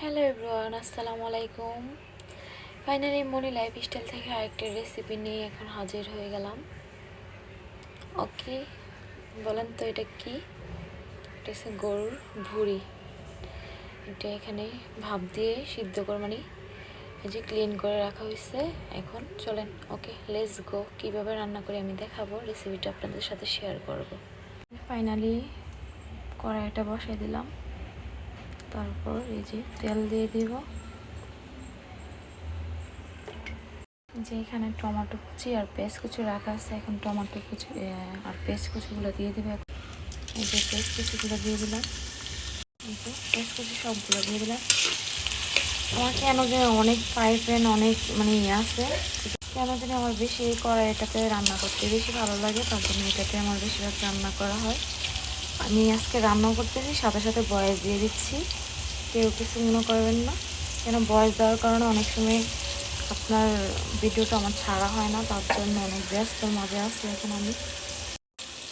Hello everyone, আসসালামু আলাইকুম। Finally মনি lifestyle থেকে আরেকটা রেসিপি নিয়ে এখন হাজির হয়ে গেলাম। ওকে, বলেন তো এটা কি? এটা হচ্ছে গরুর ভুঁড়ি। এটা এখানে ভাপ দিয়ে সিদ্ধ করে এই যে ক্লিন করে রাখা হয়েছে। এখন চলেন, ওকে লেটস গো। কীভাবে রান্না করে আমি দেখাবো, রেসিপিটা আপনাদের সাথে শেয়ার করব। ফাইনালি কড়াইটা বসাই দিলাম, তারপর এই যে তেল দিয়ে দিব। যে এখানে টমেটো কুচি আর পেঁয়াজ কুচি রাখা আছে, এখন টমেটো কুচি আর পেঁয়াজ কুচিগুলো দিয়ে দেবে। এই যে পেঁয়াজ কুচিগুলো দিয়ে দিলাম, এই যে পেঁয়াজ কুচি সবগুলো দিয়ে দিলাম। আমার কেন যে অনেক ফ্রাই প্যান অনেক ইয়ে আছে, কেন জানি আমার বেশি এই কড়াইটাতে রান্না করতে বেশি ভালো লাগে, তার জন্য এটাতে আমার বেশিরভাগ রান্না করা হয়। আমি আজকে রান্না করতেছি, সাথে সাথে বয়েস দিয়ে দিচ্ছি, কেউ কিছু মনে করবেন না। কেন বয়েস দেওয়ার কারণে অনেক সময় আপনার ভিডিওটা আমার ছাড়া হয় না, তার জন্য অনেক ব্যস্ত মাঝে আছে। এখন আমি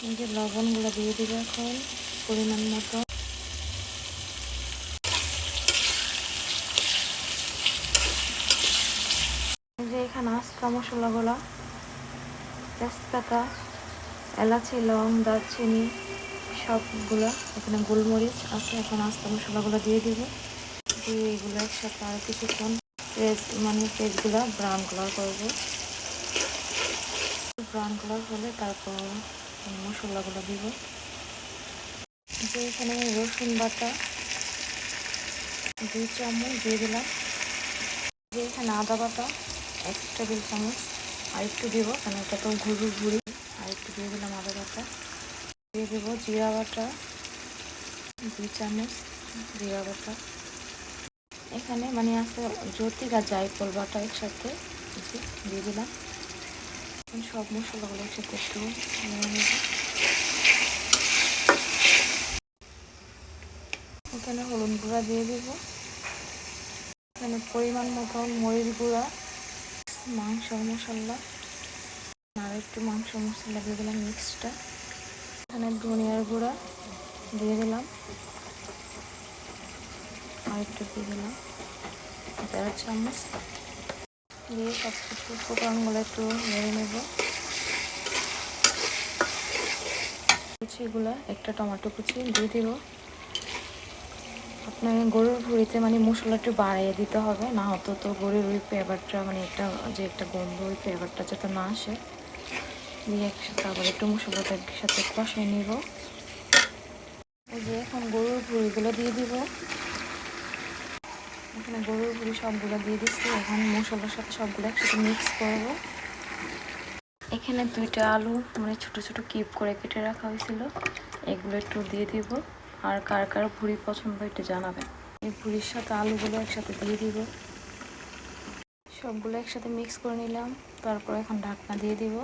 এই যে লবণগুলো দিয়ে দিব এখন পরিমাণ মতো। এই যে এখানে আস্তা মশলাগুলো, তেজপাতা, এলাচি, লং, দারচিনি সবগুলো, এখানে গোলমরিচ আছে। এখন আস্তা মশলাগুলো দিয়ে দিব, দিয়ে এগুলো একসাথে আর কিছুক্ষণ পেঁয়াজগুলো ব্রাউন কালার করবো। ব্রাউন কালার হলে তারপর মশলাগুলো দিব। যে এখানে রসুন বাটা 2 চামচ দিয়ে দিলাম। যে এখানে আদা বাটা 1 টেবিল চামচ আর একটু দিব, কারণ এটা তো ঘুরি ঘুরি। আর একটু দিয়ে দিলাম আদা বাটা। দিয়ে দেবো জিরা বাটা 2 চামচ, জিরা বাটা। এখানে আছে জ্যোতিক আর জায়ফল বাটা একসাথে দিয়ে দিলাম। সব মশলাগুলো একসাথে একটু নেড়ে নেব। এখানে হলুদ গুঁড়া দিয়ে দেবো। এখানে পরিমাণ মতন মরিচ গুঁড়া, মাংস মশলা আর একটু মাংস মশলা দিয়ে দিলাম মিক্সটা। এখানে ধনিয়ার গুঁড়া দিয়ে দিলাম আর একটু দিয়ে দিলাম 1.5 চামচ। দিয়ে সব কিছু উপকরণগুলো একটু নেড়ে নেব। কুচিগুলো একটা টমেটো কুচি দিয়ে দিব। আপনার গরুর ভুঁড়িতে মশলা একটু বাড়িয়ে দিতে হবে, না হতো তো গরুর ওই ফ্লেভারটা একটা গন্ধ, ওই ফ্লেভারটা যাতে না আসে। দিয়ে একসাথে আবার একটু মশলাটা একসাথে কষিয়ে নিব। এই যে এখন গরুর ভুঁড়িগুলো দিয়ে দিব। এখানে গরুর ভুঁড়ি সবগুলো দিয়ে দিচ্ছি। এখন মশলার সাথে সবগুলো একসাথে মিক্স করব। এখানে 2টা আলু ছোট ছোট কিউব করে কেটে রাখা হয়েছিল, এগুলো একটু দিয়ে দিব। আর কার কার ভুঁড়ি পছন্দ একটু জানাবেন। এই ভুঁড়ির সাথে আলুগুলো একসাথে দিয়ে দিব। সবগুলো একসাথে মিক্স করে নিলাম, তারপর এখন ঢাকনা দিয়ে দিব।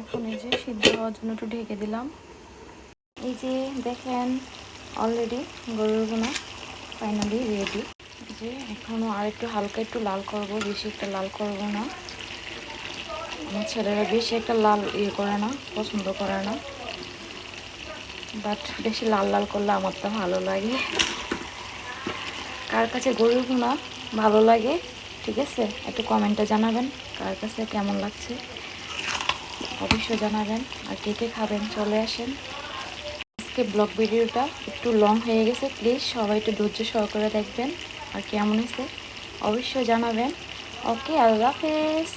এখন এই যে সিদ্ধ হওয়ার জন্য একটু ঢেকে দিলাম। এই যে দেখেন অলরেডি গরুর ভুনা ফাইনালি রেডি। এই যে এখনও আর একটু হালকা একটু লাল করব, বেশি একটা লাল করব না। আমার ছেলেরা বেশি একটা লাল করে না, পছন্দ করে না, বাট বেশি লাল লাল করলে আমার তো ভালো লাগে। কার কাছে গরুর ভুনা ভালো লাগে ঠিক আছে, একটু কমেন্টে জানাবেন কার কাছে কেমন লাগছে, অবশ্যই জানাবেন। আর কে কে খাবেন চলে আসেন। আজকে ব্লগ ভিডিওটা একটু লং হয়ে গেছে, প্লিজ সবাই একটু ধৈর্য সহকারে দেখবেন। আর কেমন হয়েছে অবশ্যই জানাবেন। ওকে, আল্লাহ হাফেজ।